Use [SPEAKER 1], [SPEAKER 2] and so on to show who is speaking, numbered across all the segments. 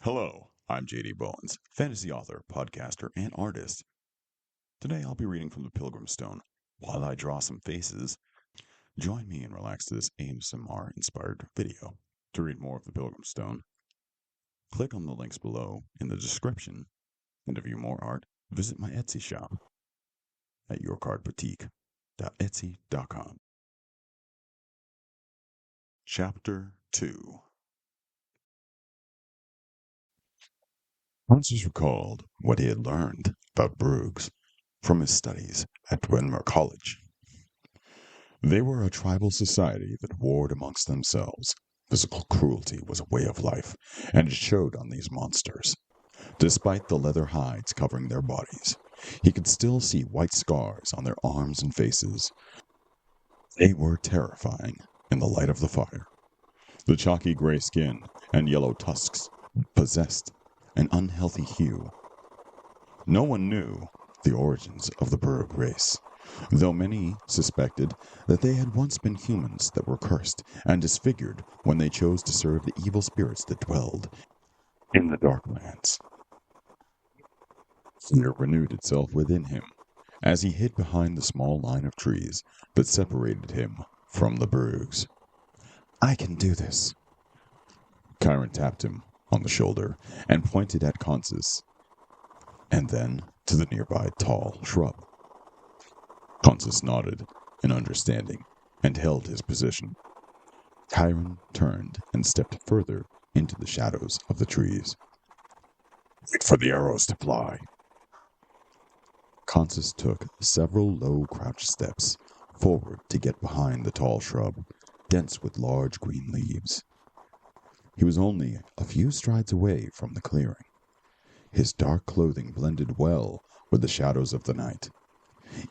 [SPEAKER 1] Hello, I'm JD Bowens, fantasy author, podcaster, and artist. Today I'll be reading from the Pilgrim Stone. While I draw some faces, join me and relax to this ASMR inspired video. To read more of the Pilgrim Stone, click on the links below in the description, and to view more art, visit my Etsy shop at yourcardboutique.etsy.com. Chapter 2. Consus recalled what he had learned about Brugs from his studies at Dwenmer College. They were a tribal society that warred amongst themselves. Physical cruelty was a way of life, and it showed on these monsters. Despite the leather hides covering their bodies, he could still see white scars on their arms and faces. They were terrifying in the light of the fire. The chalky gray skin and yellow tusks possessed an unhealthy hue. No one knew the origins of the Brug race, though many suspected that they had once been humans that were cursed and disfigured when they chose to serve the evil spirits that dwelled in the Darklands. Fear renewed itself within him as he hid behind the small line of trees that separated him from the Brugs. "I can do this." Chiron tapped him on the shoulder and pointed at Consus, and then to the nearby tall shrub. Consus nodded in understanding and held his position. Chiron turned and stepped further into the shadows of the trees. "Wait for the arrows to fly." Consus took several low crouched steps forward to get behind the tall shrub, dense with large green leaves. He was only a few strides away from the clearing. His dark clothing blended well with the shadows of the night.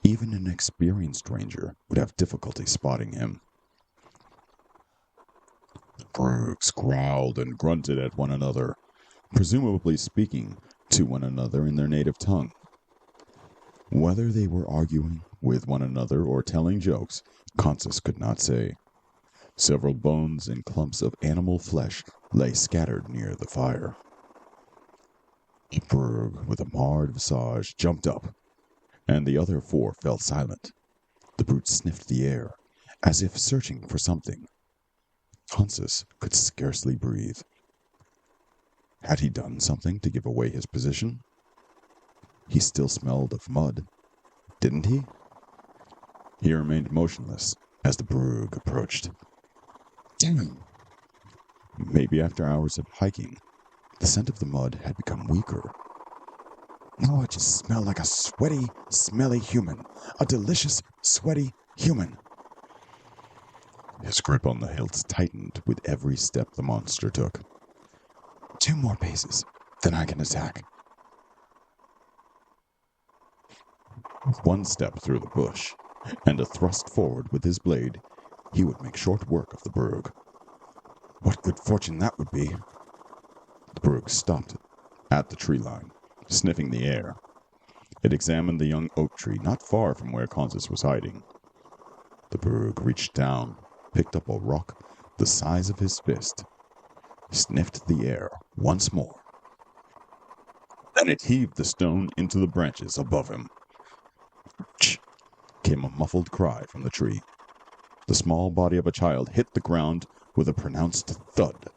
[SPEAKER 1] Even an experienced ranger would have difficulty spotting him. Brugs growled and grunted at one another, presumably speaking to one another in their native tongue. Whether they were arguing with one another or telling jokes, Consus could not say. Several bones and clumps of animal flesh lay scattered near the fire. A Brug with a marred visage jumped up, and the other four fell silent. The brute sniffed the air, as if searching for something. Consus could scarcely breathe. Had he done something to give away his position? He still smelled of mud, didn't he? He remained motionless as the Brug approached. Damn! Maybe after hours of hiking, the scent of the mud had become weaker. Now I just smell like a sweaty, smelly human. A delicious, sweaty human. His grip on the hilts tightened with every step the monster took. 2 more paces, then I can attack. One step through the bush, and a thrust forward with his blade, he would make short work of the Brug. What good fortune that would be! The Brug stopped at the tree line, sniffing the air. It examined the young oak tree not far from where Consus was hiding. The Brug reached down, picked up a rock the size of his fist, sniffed the air once more. Then it heaved the stone into the branches above him. "Ch!" came a muffled cry from the tree. The small body of a child hit the ground with a pronounced thud.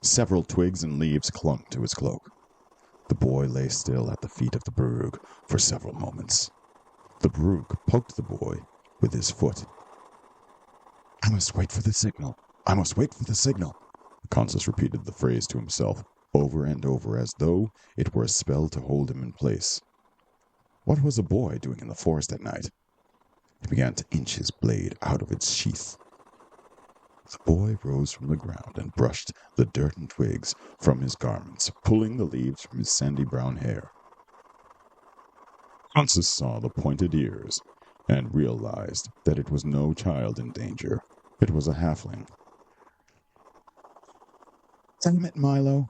[SPEAKER 1] Several twigs and leaves clung to his cloak. The boy lay still at the feet of the Brug for several moments. The Brug poked the boy with his foot. "I must wait for the signal. I must wait for the signal." Consus repeated the phrase to himself over and over as though it were a spell to hold him in place. What was a boy doing in the forest at night? He began to inch his blade out of its sheath. The boy rose from the ground and brushed the dirt and twigs from his garments, pulling the leaves from his sandy brown hair. Consus saw the pointed ears and realized that it was no child in danger. It was a halfling. "Damn it, Milo!"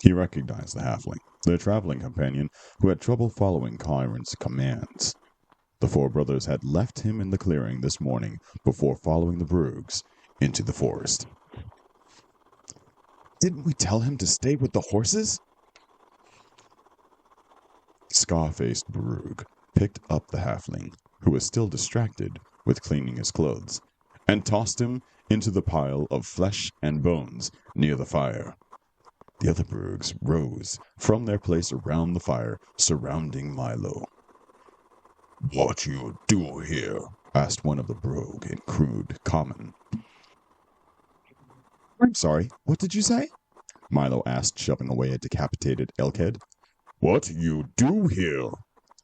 [SPEAKER 1] He recognized the halfling, their traveling companion who had trouble following Chiron's commands. The 4 brothers had left him in the clearing this morning before following the Brugs into the forest. Didn't we tell him to stay with the horses? Scar-faced Brug picked up the halfling, who was still distracted with cleaning his clothes, and tossed him into the pile of flesh and bones near the fire. The other Brugs rose from their place around the fire, surrounding Milo. "What you do here?" asked one of the Brug in crude common. "I'm sorry, what did you say?" Milo asked, shoving away a decapitated elkhead. "What you do here?"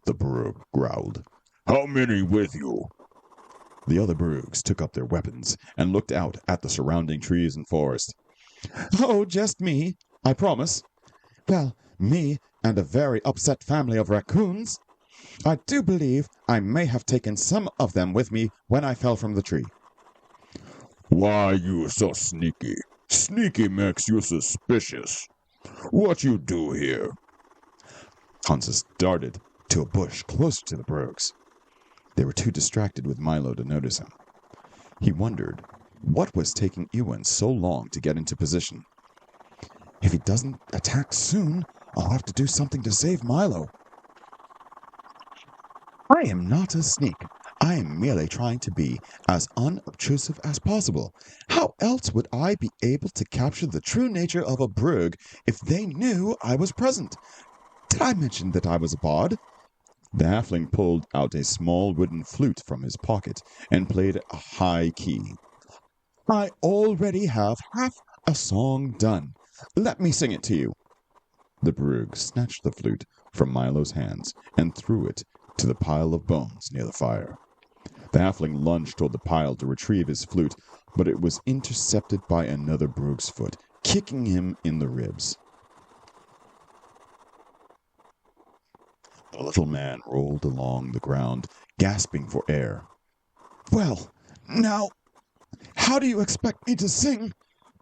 [SPEAKER 1] the Brug growled. "How many with you?" The other Brugs took up their weapons and looked out at the surrounding trees and forest. "Oh, just me, I promise. Well, me and a very upset family of raccoons. I do believe I may have taken some of them with me when I fell from the tree." "Why you so sneaky? Sneaky makes you suspicious. What you do here?" Consus darted to a bush closer to the Brugs. They were too distracted with Milo to notice him. He wondered what was taking Ewan so long to get into position. If he doesn't attack soon, I'll have to do something to save Milo. I am not a sneak. I am merely trying to be as unobtrusive as possible. How else would I be able to capture the true nature of a Brug if they knew I was present? Did I mention that I was a bard? The halfling pulled out a small wooden flute from his pocket and played a high key. I already have half a song done. Let me sing it to you. The Brug snatched the flute from Milo's hands and threw it to the pile of bones near the fire. The halfling lunged toward the pile to retrieve his flute, but it was intercepted by another Brug's foot, kicking him in the ribs. The little man rolled along the ground, gasping for air. "Well, now, how do you expect me to sing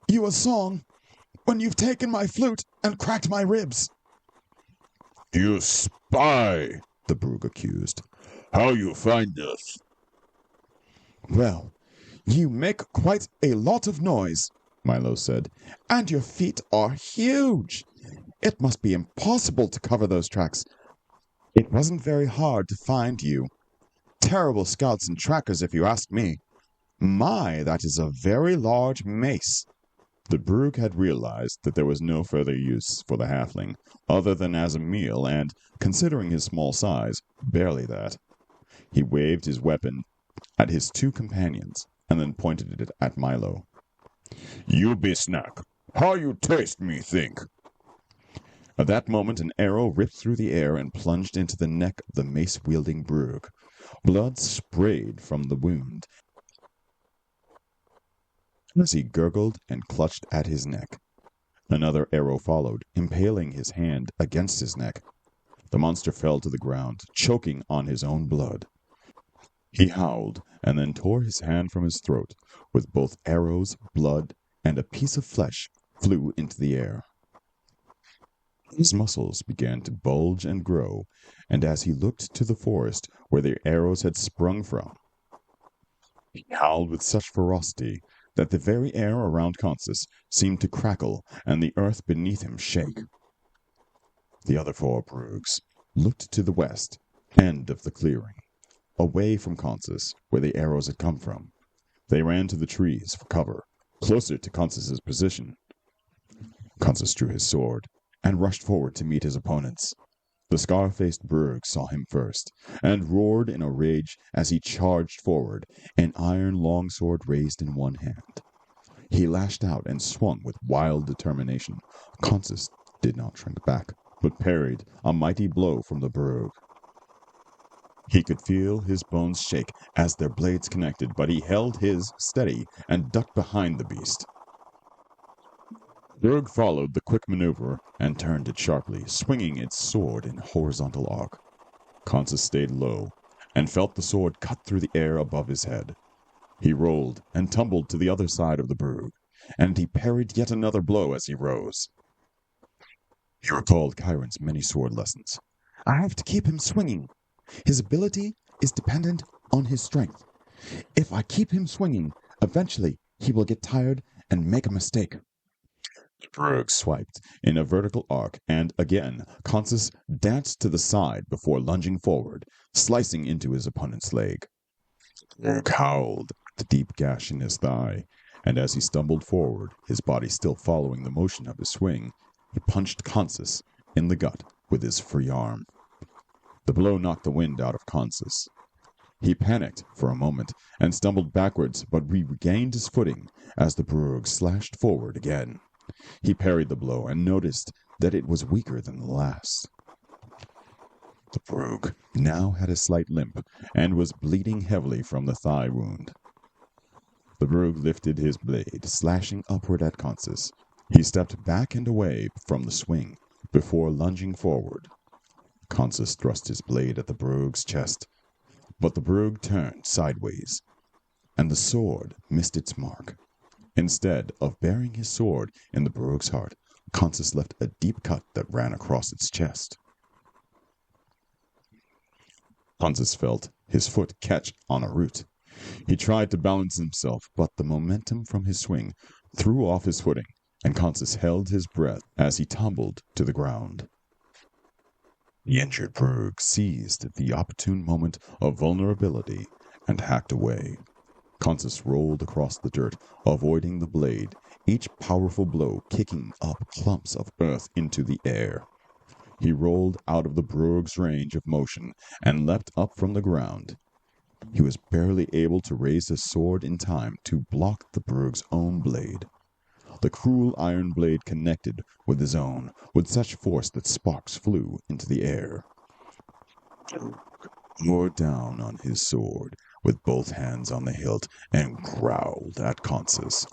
[SPEAKER 1] you a song when you've taken my flute and cracked my ribs?" "You spy!" the Brug accused. "How you find us?" "Well, you make quite a lot of noise," Milo said, "and your feet are huge. It must be impossible to cover those tracks. It wasn't very hard to find you. Terrible scouts and trackers, if you ask me. My, that is a very large mace." The Brug had realized that there was no further use for the halfling, other than as a meal, and, considering his small size, barely that. He waved his weapon at his two companions, and then pointed it at Milo. "You be snack. How you taste me think?" At that moment an arrow ripped through the air and plunged into the neck of the mace-wielding Brug. Blood sprayed from the wound as he gurgled and clutched at his neck. Another arrow followed, impaling his hand against his neck. The monster fell to the ground, choking on his own blood. He howled and then tore his hand from his throat, with both arrows, blood, and a piece of flesh flew into the air. His muscles began to bulge and grow, and as he looked to the forest where the arrows had sprung from, he howled with such ferocity that the very air around Consus seemed to crackle and the earth beneath him shake. The other four Brugs looked to the west end of the clearing, away from Consus, where the arrows had come from. They ran to the trees for cover, closer to Consus's position. Consus drew his sword and rushed forward to meet his opponents. The scar-faced Brug saw him first, and roared in a rage as he charged forward, an iron longsword raised in one hand. He lashed out and swung with wild determination. Consus did not shrink back, but parried a mighty blow from the Brug. He could feel his bones shake as their blades connected, but he held his steady and ducked behind the beast. Brug followed the quick maneuver and turned it sharply, swinging its sword in horizontal arc. Consus stayed low and felt the sword cut through the air above his head. He rolled and tumbled to the other side of the Brug, and he parried yet another blow as he rose. He recalled Chiron's many sword lessons. I have to keep him swinging. His ability is dependent on his strength. If I keep him swinging, eventually he will get tired and make a mistake. Brugh swiped in a vertical arc, and again Consus danced to the side before lunging forward, slicing into his opponent's leg. Brugh howled, the deep gash in his thigh, and as he stumbled forward, his body still following the motion of his swing, he punched Consus in the gut with his free arm. The blow knocked the wind out of Consus. He panicked for a moment and stumbled backwards, but regained his footing as the Brugh slashed forward again. He parried the blow and noticed that it was weaker than the last. The Brugh now had a slight limp and was bleeding heavily from the thigh wound. The Brugh lifted his blade, slashing upward at Consus. He stepped back and away from the swing before lunging forward. Consus thrust his blade at the Brugh's chest, but the Brugh turned sideways, and the sword missed its mark. Instead of burying his sword in the Brugh's heart, Consus left a deep cut that ran across its chest. Consus felt his foot catch on a root. He tried to balance himself, but the momentum from his swing threw off his footing, and Consus held his breath as he tumbled to the ground. The injured Brugh seized the opportune moment of vulnerability and hacked away. Consus rolled across the dirt, avoiding the blade, each powerful blow kicking up clumps of earth into the air. He rolled out of the Brugh's range of motion and leapt up from the ground. He was barely able to raise his sword in time to block the Brugh's own blade. The cruel iron blade connected with his own with such force that sparks flew into the air. Bore down on his sword with both hands on the hilt and growled at Consus.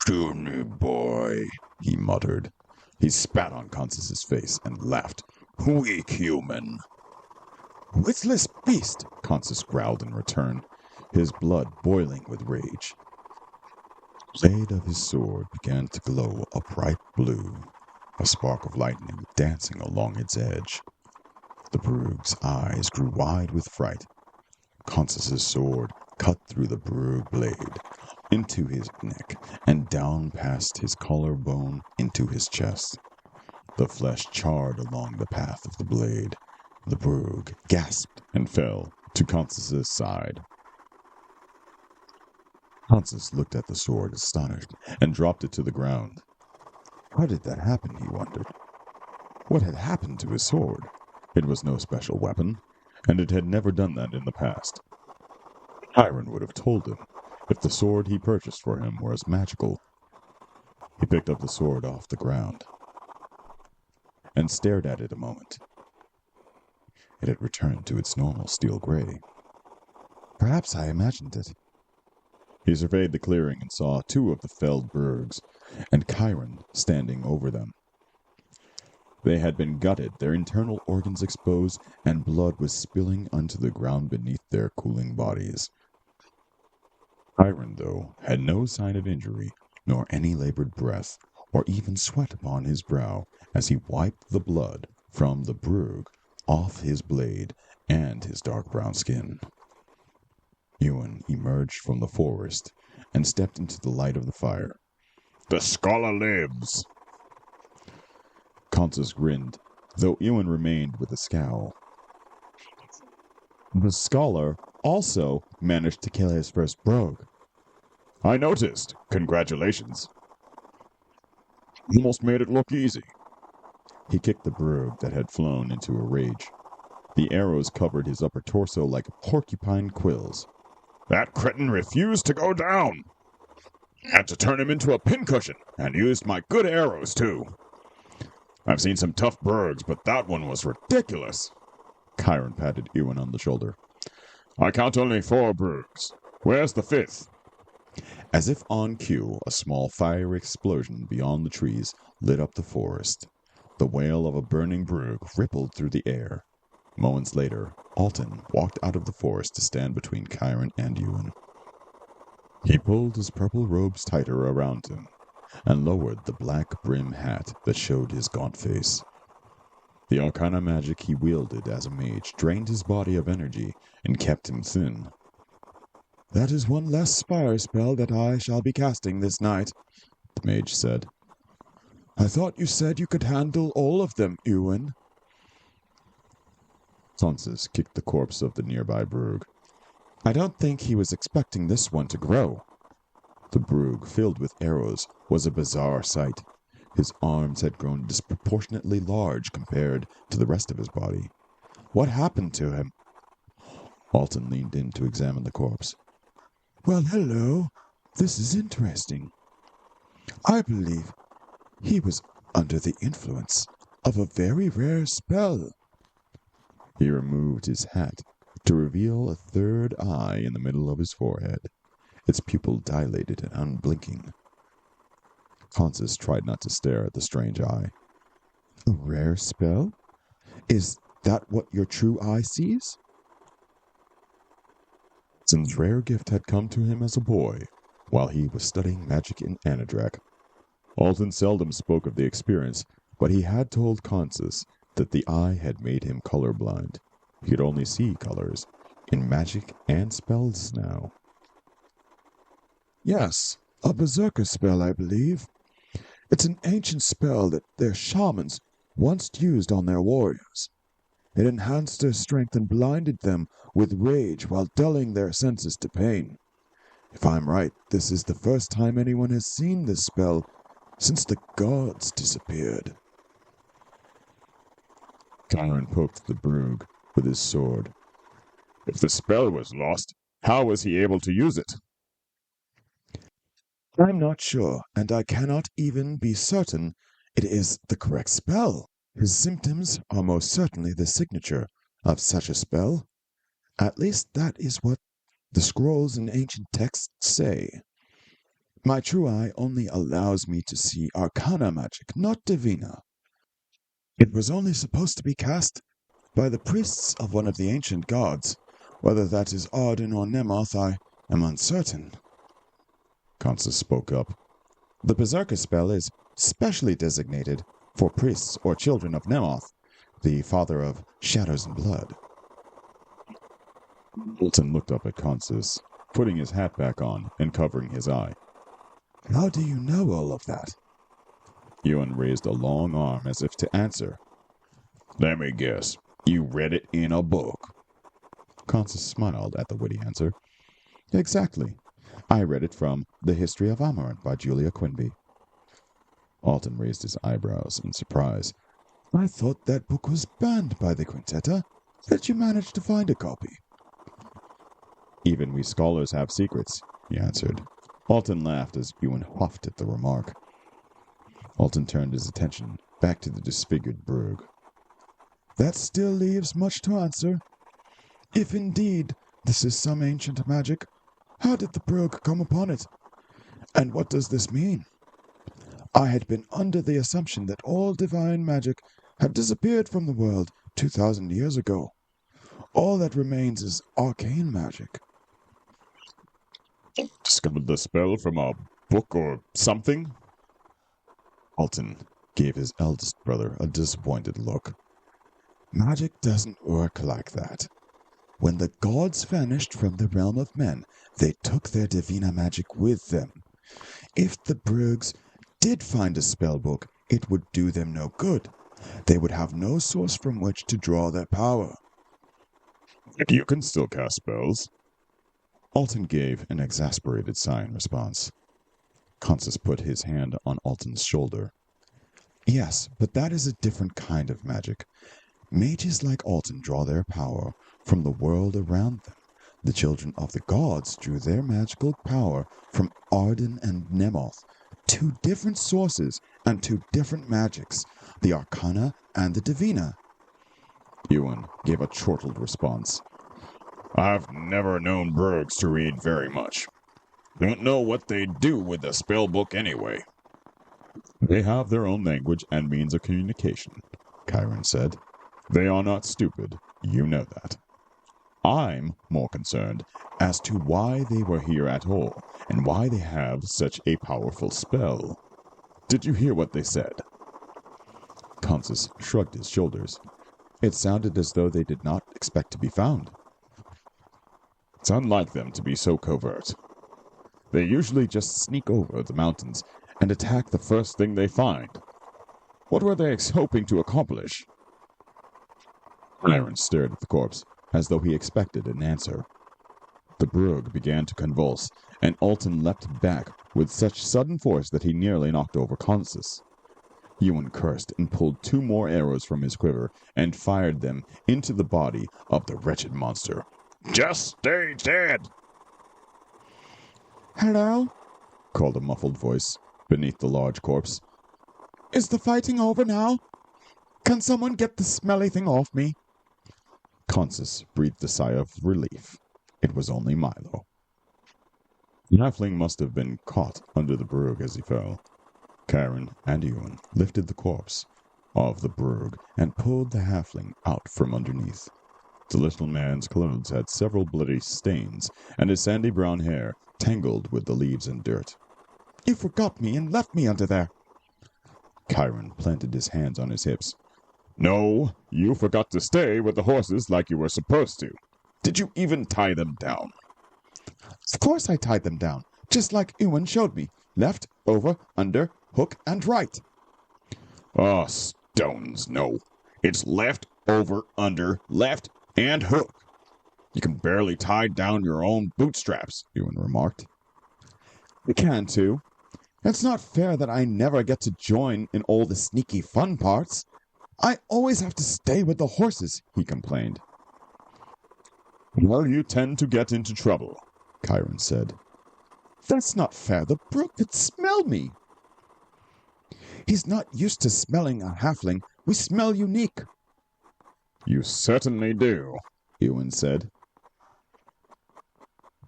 [SPEAKER 1] "Puny boy," he muttered. He spat on Consus's face and laughed. "Weak human." "Witless beast," Consus growled in return, his blood boiling with rage. The blade of his sword began to glow a bright blue, a spark of lightning dancing along its edge. The Brugh's eyes grew wide with fright. Consus's sword cut through the Brugh blade, into his neck, and down past his collarbone into his chest. The flesh charred along the path of the blade. The Brugh gasped and fell to Consus's side. Consus looked at the sword astonished and dropped it to the ground. How did that happen, he wondered. What had happened to his sword? It was no special weapon, and it had never done that in the past. Chiron would have told him if the sword he purchased for him was magical. He picked up the sword off the ground and stared at it a moment. It had returned to its normal steel gray. Perhaps I imagined it. He surveyed the clearing and saw two of the felled Brughs, and Chiron standing over them. They had been gutted, their internal organs exposed, and blood was spilling onto the ground beneath their cooling bodies. Chiron, though, had no sign of injury, nor any labored breath, or even sweat upon his brow, as he wiped the blood from the Brugh off his blade and his dark brown skin. Ewan emerged from the forest and stepped into the light of the fire. "The scholar lives!" Consus grinned, though Ewan remained with a scowl. The scholar also managed to kill his first Brugh. "I noticed. Congratulations." "Almost made it look easy." He kicked the Brugh that had flown into a rage. The arrows covered his upper torso like porcupine quills. "That cretin refused to go down. Had to turn him into a pincushion, and used my good arrows, too. I've seen some tough Brughs, but that one was ridiculous." Chiron patted Ewan on the shoulder. "I count only 4 Brughs. Where's the 5th? As if on cue, a small fire explosion beyond the trees lit up the forest. The wail of a burning Brugh rippled through the air. Moments later, Alton walked out of the forest to stand between Chiron and Ewan. He pulled his purple robes tighter around him and lowered the black brim hat that showed his gaunt face. The arcana magic he wielded as a mage drained his body of energy and kept him thin. "That is one less spire spell that I shall be casting this night," the mage said. I thought you said you could handle all of them, Ewan. Consus kicked the corpse of the nearby Brug. I don't think he was expecting this one to grow. The Brug, filled with arrows, was a bizarre sight. His arms had grown disproportionately large compared to the rest of his body. What happened to him? Alton leaned in to examine the corpse. Well, hello. This is interesting. I believe he was under the influence of a very rare spell. He removed his hat to reveal a third eye in the middle of his forehead, its pupil dilated and unblinking. Consus tried not to stare at the strange eye. A rare spell? Is that what your true eye sees? Alton's rare gift had come to him as a boy, while he was studying magic in Anadrak. Alton seldom spoke of the experience, but he had told Consus that the eye had made him colorblind. He could only see colors, in magic and spells now. Yes, a berserker spell, I believe. It's an ancient spell that their shamans once used on their warriors. It enhanced their strength and blinded them with rage while dulling their senses to pain. If I'm right, this is the first time anyone has seen this spell since the gods disappeared. Chiron poked the Brug with his sword. If the spell was lost, how was he able to use it? I'm not sure, and I cannot even be certain it is the correct spell. His symptoms are most certainly the signature of such a spell. At least that is what the scrolls in ancient texts say. My true eye only allows me to see arcana magic, not divina. It was only supposed to be cast by the priests of one of the ancient gods. Whether that is Arden or Nemoth, I am uncertain. Consus spoke up. The Berserker spell is specially designated for priests or children of Nemoth, the father of shadows and blood. Alton looked up at Consus, putting his hat back on and covering his eye. How do you know all of that? Ewan raised a long arm as if to answer. Let me guess. You read it in a book. Consus smiled at the witty answer. Exactly. I read it from The History of Amarant by Julia Quinby. Alton raised his eyebrows in surprise. I thought that book was banned by the Quintetta. How did you manage to find a copy? Even we scholars have secrets, he answered. Alton laughed as Ewan huffed at the remark. Alton turned his attention back to the disfigured Brug. That still leaves much to answer. If indeed this is some ancient magic, how did the Brug come upon it? And what does this mean? I had been under the assumption that all divine magic had disappeared from the world 2,000 years ago. All that remains is arcane magic. Discovered the spell from a book or something? Alton gave his eldest brother a disappointed look. Magic doesn't work like that. When the gods vanished from the realm of men, they took their divina magic with them. If the Brugs did find a spellbook, it would do them no good. They would have no source from which to draw their power. You can still cast spells. Alton gave an exasperated sigh in response. Consus put his hand on Alton's shoulder. Yes, but that is a different kind of magic. Mages like Alton draw their power from the world around them. The children of the gods drew their magical power from Arden and Nemoth, two different sources and two different magics, the Arcana and the Divina. Ewan gave a chortled response. I've never known Brugs to read very much. Don't know what they do with the spellbook anyway. They have their own language and means of communication, Chiron said. They are not stupid, you know that. I'm more concerned as to why they were here at all, and why they have such a powerful spell. Did you hear what they said? Consus shrugged his shoulders. It sounded as though they did not expect to be found. It's unlike them to be so covert. They usually just sneak over the mountains and attack the first thing they find. What were they hoping to accomplish? Amarant stared at the corpse, as though he expected an answer. The brogue began to convulse, and Alton leapt back with such sudden force that he nearly knocked over Consus. Ewan cursed and pulled 2 more arrows from his quiver and fired them into the body of the wretched monster. "Just stay dead!"
[SPEAKER 2] "Hello?"
[SPEAKER 1] called a muffled voice beneath the large corpse.
[SPEAKER 2] "Is the fighting over now? Can someone get the smelly thing off me?"
[SPEAKER 1] Consus breathed a sigh of relief. It was only Milo. The halfling must have been caught under the brogue as he fell. Karen and Ewan lifted the corpse of the brogue and pulled the halfling out from underneath. The little man's clothes had several bloody stains, and his sandy brown hair tangled with the leaves and dirt.
[SPEAKER 2] "You forgot me and left me under there."
[SPEAKER 1] Chiron planted his hands on his hips. "No, you forgot to stay with the horses like you were supposed to. Did you even tie them down?"
[SPEAKER 2] "Of course I tied them down, just like Ewan showed me. Left, over, under, hook, and right."
[SPEAKER 1] "Oh, stones, no. It's left, over, under, left, and hook. You can barely tie down your own bootstraps," Ewan remarked.
[SPEAKER 2] "You can too. It's not fair that I never get to join in all the sneaky fun parts. I always have to stay with the horses," he complained.
[SPEAKER 1] "Well, you tend to get into trouble," Chiron said.
[SPEAKER 2] "That's not fair. The brook could smell me." "He's not used to smelling a halfling. We smell unique."
[SPEAKER 1] "You certainly do," Ewan said.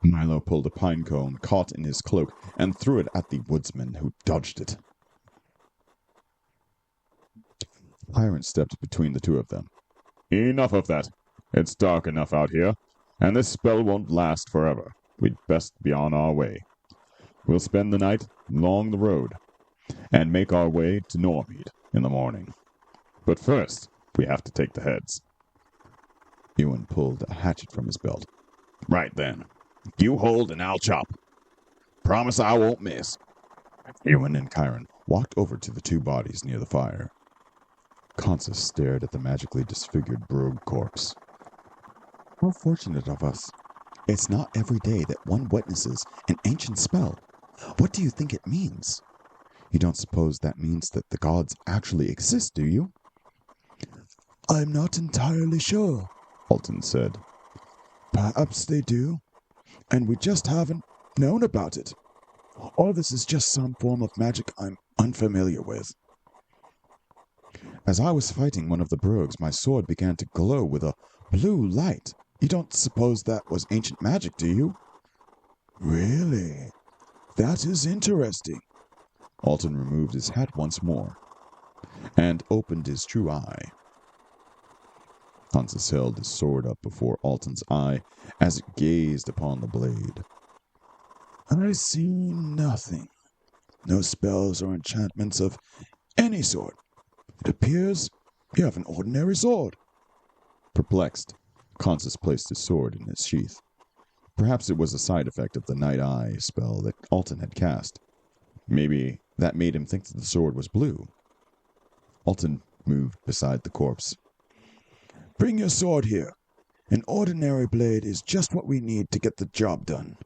[SPEAKER 1] Milo pulled a pine cone caught in his cloak and threw it at the woodsman, who dodged it. Chiron stepped between the two of them. "Enough of that. It's dark enough out here, and this spell won't last forever. We'd best be on our way. We'll spend the night along the road and make our way to Normead in the morning. But first, we have to take the heads." Ewan pulled a hatchet from his belt. "Right then. You hold and I'll chop. Promise I won't miss." Ewan and Chiron walked over to the 2 bodies near the fire. Consus stared at the magically disfigured brogue corpse.
[SPEAKER 2] "How fortunate of us. It's not every day that one witnesses an ancient spell. What do you think it means?"
[SPEAKER 1] "You don't suppose that means that the gods actually exist, do you?"
[SPEAKER 2] "I'm not entirely sure," Alton said. "Perhaps they do, and we just haven't known about it. Or this is just some form of magic I'm unfamiliar with." "As I was fighting one of the brogues, my sword began to glow with a blue light. You don't suppose that was ancient magic, do you?" "Really? That is interesting."
[SPEAKER 1] Alton removed his hat once more and opened his true eye. Consus held his sword up before Alton's eye as it gazed upon the blade.
[SPEAKER 2] "I see nothing. No spells or enchantments of any sort. It appears you have an ordinary sword."
[SPEAKER 1] Perplexed, Consus placed his sword in its sheath. Perhaps it was a side effect of the Night Eye spell that Alton had cast. Maybe that made him think that the sword was blue. Alton moved beside the corpse.
[SPEAKER 2] "Bring your sword here. An ordinary blade is just what we need to get the job done."